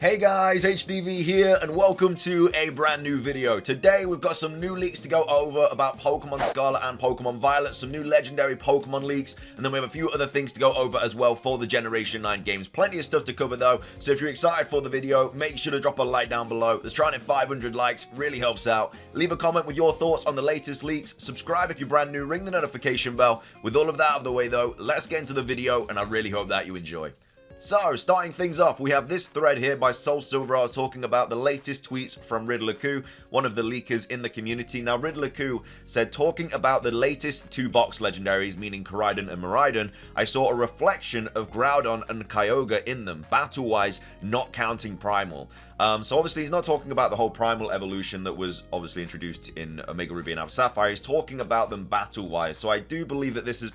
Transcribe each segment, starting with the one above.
Hey guys, HDvee here, and welcome to a brand new video. Today we've got some new leaks to go over about Pokemon Scarlet and Pokemon Violet, some new legendary Pokemon leaks, and then we have a few other things to go over as well for the Generation 9 games. Plenty of stuff to cover though, so if you're excited for the video, make sure to drop a like down below. Let's try and hit 500 likes, really helps out. Leave a comment with your thoughts on the latest leaks, subscribe if you're brand new, ring the notification bell. With all of that out of the way though, let's get into the video, and I really hope that you enjoy. So, starting things off, we have this thread here by Soul Silver talking about the latest tweets from Riddler-Koo, one of the leakers in the community. Now, Riddler-Koo said, talking about the latest two box legendaries, meaning Koraidon and Miraidon, I saw a reflection of Groudon and Kyogre in them, battle-wise, not counting Primal. So obviously he's not talking about the whole Primal evolution that was obviously introduced in Omega Ruby and Alpha Sapphire. He's talking about them battle-wise. So I do believe that this is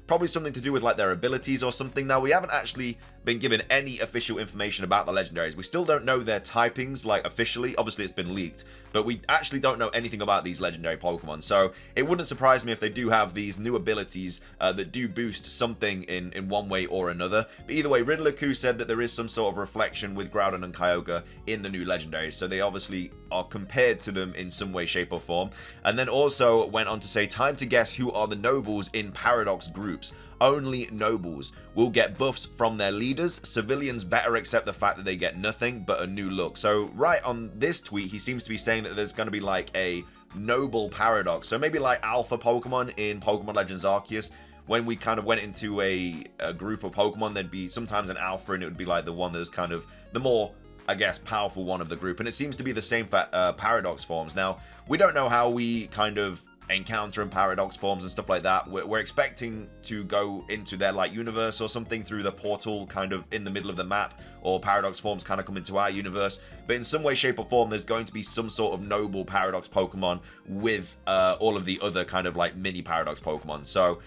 probably something to do with like their abilities or something. Now, we haven't actually been given any official information about the legendaries. We still don't know their typings like officially. Obviously it's been leaked, but we actually don't know anything about these legendary Pokemon. So it wouldn't surprise me if they do have these new abilities that do boost something in one way or another. But either way, Riddler-Koo said that there is some sort of reflection with Groudon and Kyogre in the new legendaries. So they obviously are compared to them in some way, shape or form. And then also went on to say, time to guess who are the nobles in Paradox groups. Only nobles will get buffs from their leaders. Civilians better accept the fact that they get nothing but a new look. So right on this tweet, he seems to be saying that there's going to be like a noble paradox. So maybe like alpha Pokemon in Pokemon Legends Arceus. When we kind of went into a group of Pokemon, there'd be sometimes an alpha, and it would be like the one that's kind of the more, I guess, powerful one of the group. And it seems to be the same for paradox forms. Now, we don't know how we kind of encounter in paradox forms and stuff like that. We're expecting to go into their like universe or something through the portal kind of in the middle of the map, or paradox forms kind of come into our universe. But in some way, shape or form, there's going to be some sort of noble paradox Pokemon with all of the other kind of like mini paradox Pokemon. So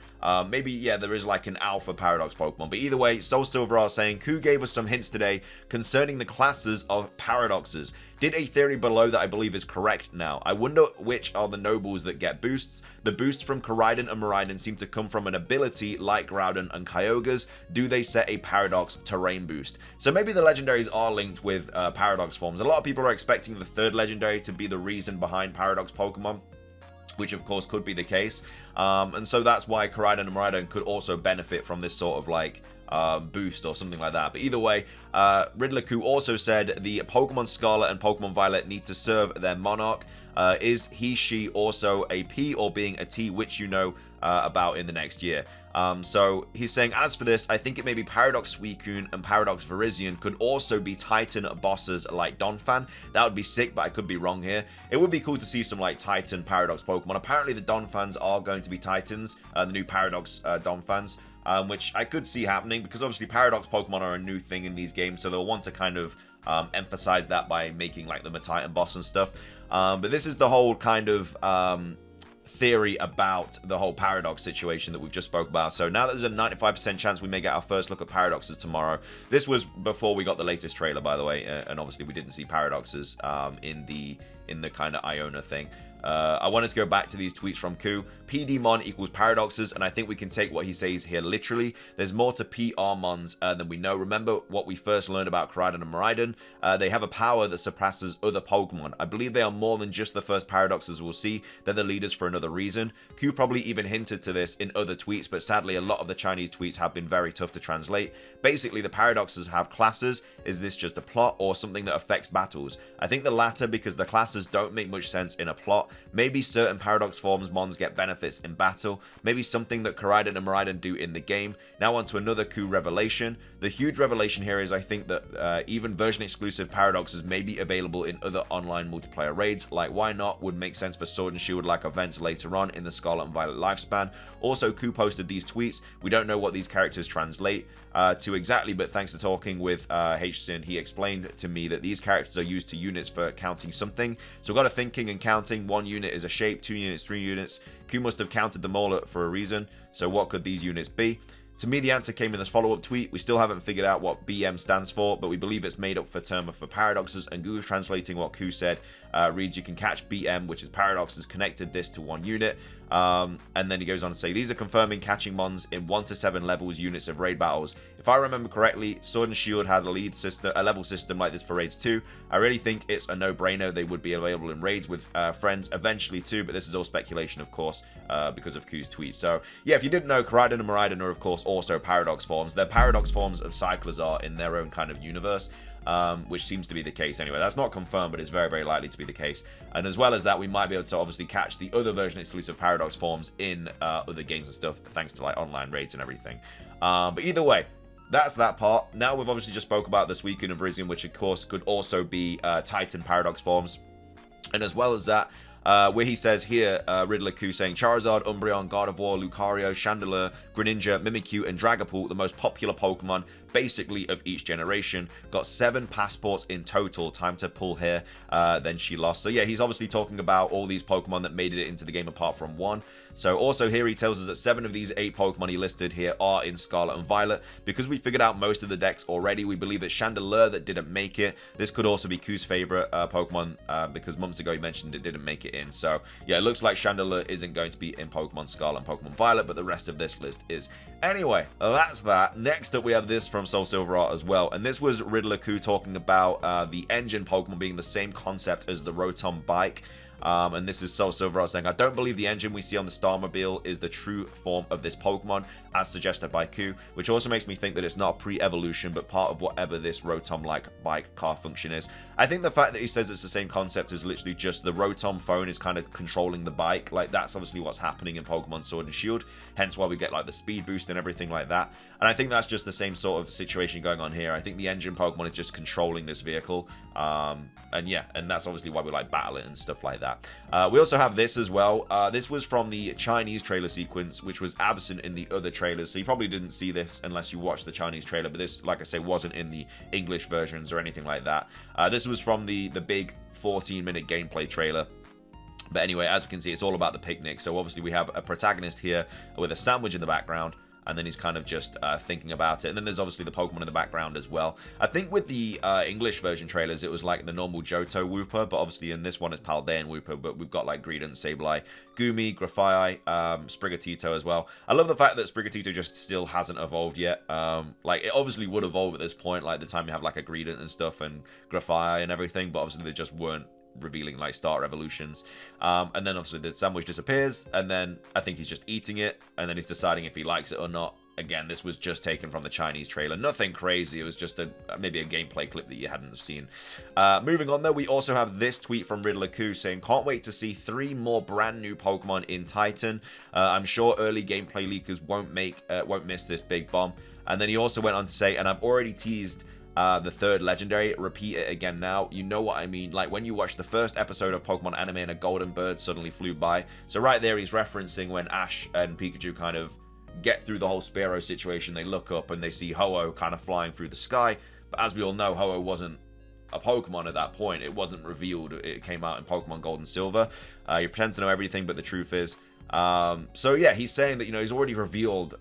maybe, yeah, there is like an alpha paradox Pokemon. But either way, Soul Silver are saying, Koo gave us some hints today concerning the classes of paradoxes. Did a theory below that I believe is correct now. I wonder which are the nobles that get boosts. The boosts from Koraidon and Miraidon seem to come from an ability like Groudon and Kyogre's. Do they set a paradox terrain boost? So maybe the legendaries are linked with paradox forms. A lot of people are expecting the third legendary to be the reason behind paradox Pokemon, which of course could be the case. And so that's why Koraidon and Miraidon could also benefit from this sort of like boost or something like that. But either way, Riddler-Koo also said the Pokemon Scarlet and Pokemon Violet need to serve their monarch. Is he, she also a P or being a T, which you know about in the next year. So he's saying, as for this, I think it may be Paradox Suicune and Paradox Virizion could also be Titan bosses like Donphan. That would be sick, but I could be wrong here. It would be cool to see some like Titan Paradox Pokemon. Apparently the Donphans are going to be Titans, the new Paradox Donphans. Which I could see happening, because obviously Paradox Pokemon are a new thing in these games, so they'll want to kind of emphasize that by making like them a Titan boss and stuff. But this is the whole kind of theory about the whole Paradox situation that we've just spoke about. So now that there's a 95% chance we may get our first look at Paradoxes tomorrow. This was before we got the latest trailer, by the way, and obviously we didn't see Paradoxes in the kind of Iona thing. I wanted to go back to these tweets from Koo. PDmon equals paradoxes, and I think we can take what he says here literally. There's more to PRmons than we know. Remember what we first learned about Koraidon and Miraidon? They have a power that surpasses other Pokemon. I believe they are more than just the first paradoxes we'll see. They're the leaders for another reason. Koo probably even hinted to this in other tweets, but sadly a lot of the Chinese tweets have been very tough to translate. Basically, the paradoxes have classes. Is this just a plot or something that affects battles? I think the latter, because the classes don't make much sense in a plot. Maybe certain paradox forms mons get benefits in battle. Maybe something that Koraidon and Miraidon do in the game. Now on to another Koo revelation. The huge revelation here is I think that even version exclusive paradoxes may be available in other online multiplayer raids. Like, why not? Would make sense for Sword and Shield like events later on in the Scarlet and Violet lifespan. Also, Koo posted these tweets. We don't know what these characters translate to exactly, but thanks to talking with HSyn, he explained to me that these characters are used to units for counting something. So got a thinking and counting. 1 unit is a shape, 2 units, 3 units. Koo must have counted them all for a reason. So what could these units be? To me, the answer came in this follow-up tweet. We still haven't figured out what BM stands for, but we believe it's made up for term for paradoxes, and Google's translating what Koo said reads, you can catch BM, which is paradoxes, connected this to 1 unit. And then he goes on to say, these are confirming catching mons in 1 to 7 levels units of raid battles. If I remember correctly, Sword and Shield had a level system like this for raids too. I really think it's a no-brainer. They would be available in raids with friends eventually too, but this is all speculation, of course, because of Q's tweet. So yeah, if you didn't know, Koraidon and Miraidon are of course also paradox forms. They're paradox forms of Cyclizar in their own kind of universe. Which seems to be the case anyway. That's not confirmed, but it's very, very likely to be the case. And as well as that, we might be able to obviously catch the other version exclusive Paradox forms in other games and stuff, thanks to like online raids and everything. But either way, that's that part. Now we've obviously just spoke about this weekend of Virizion, which of course could also be Titan Paradox forms. And as well as that, where he says here, Riddler Q saying Charizard, Umbreon, Gardevoir, Lucario, Chandelure, Greninja, Mimikyu, and Dragapult, the most popular Pokemon basically of each generation. Got 7 passports in total. Time to pull here. Then she lost. So yeah, he's obviously talking about all these Pokemon that made it into the game apart from 1. So also here he tells us that 7 of these 8 Pokemon he listed here are in Scarlet and Violet. Because we figured out most of the decks already, we believe that Chandelure that didn't make it. This could also be Q's favorite Pokemon because months ago he mentioned it didn't make it in. So yeah, it looks like Chandelure isn't going to be in Pokemon Scarlet and Pokemon Violet, but the rest of this list is. Anyway, that's that. Next up we have this from Soul Silver Art as well, and this was Riddler Q talking about the engine Pokemon being the same concept as the Rotom bike. And this is Soul Silver Art saying, I don't believe the engine we see on the Starmobile is the true form of this Pokemon, as suggested by Q, which also makes me think that it's not pre-evolution, but part of whatever this Rotom-like bike car function is. I think the fact that he says it's the same concept is literally just the Rotom phone is kind of controlling the bike. Like, that's obviously what's happening in Pokemon Sword and Shield, hence why we get, like, the speed boost and everything like that. And I think that's just the same sort of situation going on here. I think the engine Pokemon is just controlling this vehicle. And yeah, and that's obviously why we like battle it and stuff like that. We also have this as well. This was from the Chinese trailer sequence, which was absent in the other trailers. So you probably didn't see this unless you watched the Chinese trailer. But this, like I say, wasn't in the English versions or anything like that. This was from the big 14-minute gameplay trailer. But anyway, as we can see, it's all about the picnic. So obviously we have a protagonist here with a sandwich in the background. And then he's kind of just thinking about it. And then there's obviously the Pokemon in the background as well. I think with the English version trailers, it was like the normal Johto Wooper. But obviously in this one, it's Paldean Wooper. But we've got like Greedent, Sableye, Goomy, Grafaiai, Sprigatito as well. I love the fact that Sprigatito just still hasn't evolved yet. Like, it obviously would evolve at this point. Like, the time you have like a Greedent and stuff and Grafaiai and everything. But obviously they just weren't revealing like starter evolutions. And then obviously the sandwich disappears, and then I think he's just eating it, and then he's deciding if he likes it or not. Again, this was just taken from the Chinese trailer. Nothing crazy. It was just maybe a gameplay clip that you hadn't seen. Moving on though, we also have this tweet from Riddler Q saying, can't wait to see 3 more brand new Pokemon in Titan. I'm sure early gameplay leakers won't miss this big bomb. And then he also went on to say, and I've already teased the 3rd legendary, repeat it again now. You know what I mean. Like when you watch the first episode of Pokemon anime and a golden bird suddenly flew by. So right there he's referencing when Ash and Pikachu kind of get through the whole Spearow situation. They look up and they see Ho-Oh kind of flying through the sky. But as we all know, Ho-Oh wasn't a Pokemon at that point. It wasn't revealed. It came out in Pokemon Gold and Silver. You pretend to know everything, but the truth is. So yeah, he's saying that, you know, he's already revealed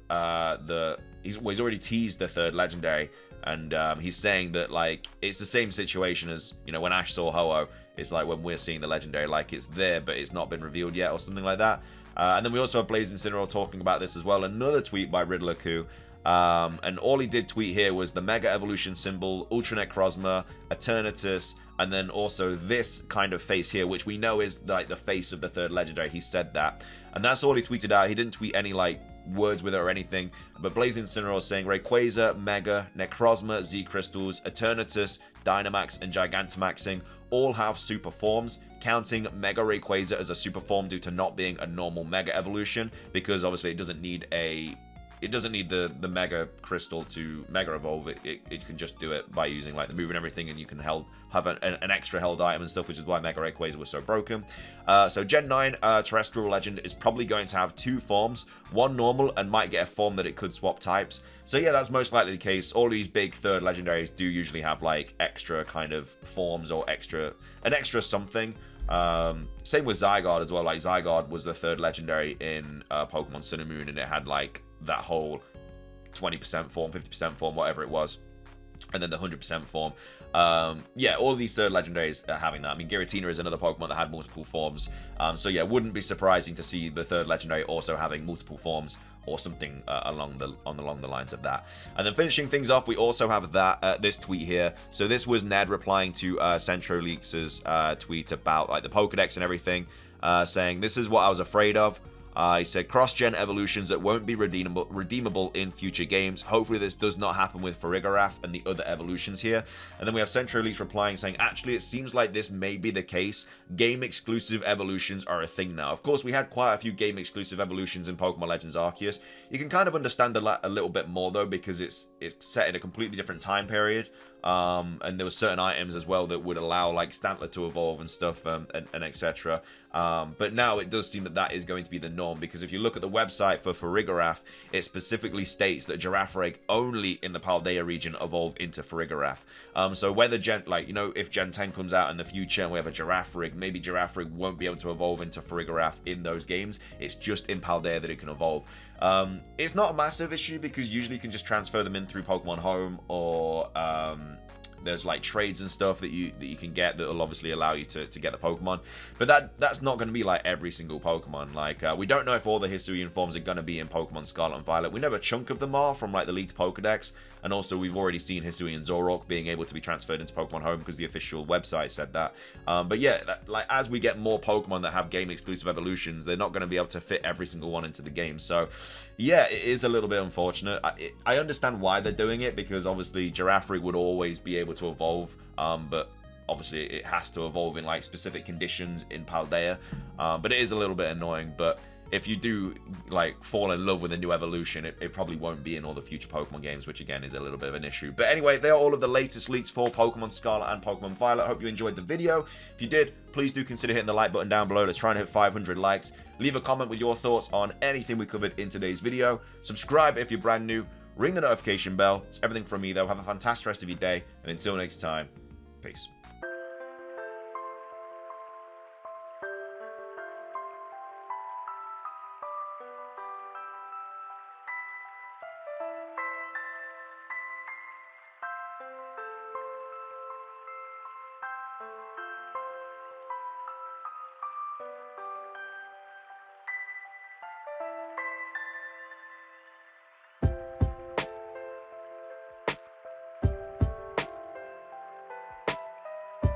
he's already teased the 3rd legendary. And he's saying that, like, it's the same situation as, you know, when Ash saw Ho-Oh. It's like when we're seeing the legendary, like, it's there, but it's not been revealed yet or something like that. And then we also have Blaze Incineroar talking about this as well. Another tweet by Riddler Q. And all he did tweet here was the Mega Evolution symbol, Ultra Necrozma, Eternatus, and then also this kind of face here, which we know is, like, the face of the 3rd legendary. He said that. And that's all he tweeted out. He didn't tweet any, like, words with it or anything, but Blaze Incineroar saying Rayquaza, Mega, Necrozma, Z Crystals, Eternatus, Dynamax, and Gigantamaxing all have super forms, counting Mega Rayquaza as a super form due to not being a normal Mega Evolution, because obviously it doesn't need the Mega Crystal to Mega Evolve. It can just do it by using like the move and everything, and you can have an extra held item and stuff, which is why Mega Rayquaza was so broken. So Gen 9 Terrestrial Legend is probably going to have 2 forms, one normal and might get a form that it could swap types. So yeah, that's most likely the case. All these big 3rd legendaries do usually have like extra kind of forms or an extra something. Same with Zygarde as well. Like Zygarde was the 3rd legendary in Pokemon Sun and Moon, and it had like that whole 20% form, 50% form, whatever it was, and then the 100% form. Yeah, all of these third legendaries are having that. I mean, Giratina is another Pokemon that had multiple forms. So yeah, wouldn't be surprising to see the third legendary also having multiple forms or something along the lines of that. And then finishing things off, we also have that this tweet here. So this was Ned replying to CentroLeaks' tweet about like the Pokedex and everything, saying, "This is what I was afraid of." He said, cross-gen evolutions that won't be redeemable in future games. Hopefully this does not happen with Farigiraf and the other evolutions here. And then we have CentroLeaks replying saying, actually, it seems like this may be the case. Game-exclusive evolutions are a thing now. Of course, we had quite a few game-exclusive evolutions in Pokemon Legends Arceus. You can kind of understand a little bit more, though, because it's set in a completely different time period. And there were certain items as well that would allow like Stantler to evolve and stuff, and etc. But now it does seem that that is going to be the norm, because if you look at the website for Farigiraf, it specifically states that Girafarig only in the Paldea region evolve into Farigiraf. So whether if Gen 10 comes out in the future and we have a Girafarig, maybe Girafarig won't be able to evolve into Farigiraf in those games. It's just in Paldea that it can evolve. It's not a massive issue because usually you can just transfer them in through Pokemon Home, or there's like trades and stuff that you can get that will obviously allow you to get the Pokemon. But that's not going to be like every single Pokemon. Like we don't know if all the Hisuian forms are going to be in Pokemon Scarlet and Violet. We know a chunk of them are from like the leaked Pokedex, and also we've already seen Hisuian Zoroark being able to be transferred into Pokemon Home because the official website said that. But yeah, like as we get more Pokemon that have game exclusive evolutions, they're not going to be able to fit every single one into the game. So yeah, it is a little bit unfortunate. I understand why they're doing it, because obviously Girafarig would always be able to evolve, but obviously it has to evolve in like specific conditions in Paldea. But it is a little bit annoying. But if you do like fall in love with a new evolution, it probably won't be in all the future Pokemon games, which again is a little bit of an issue. But anyway, they are all of the latest leaks for Pokemon Scarlet and Pokemon Violet. I hope you enjoyed the video. If you did, please do consider hitting the like button down below. Let's try and hit 500 likes. Leave a comment with your thoughts on anything we covered in today's video. Subscribe if you're brand new. Ring the notification bell. It's everything from me, though. Have a fantastic rest of your day. And until next time, peace.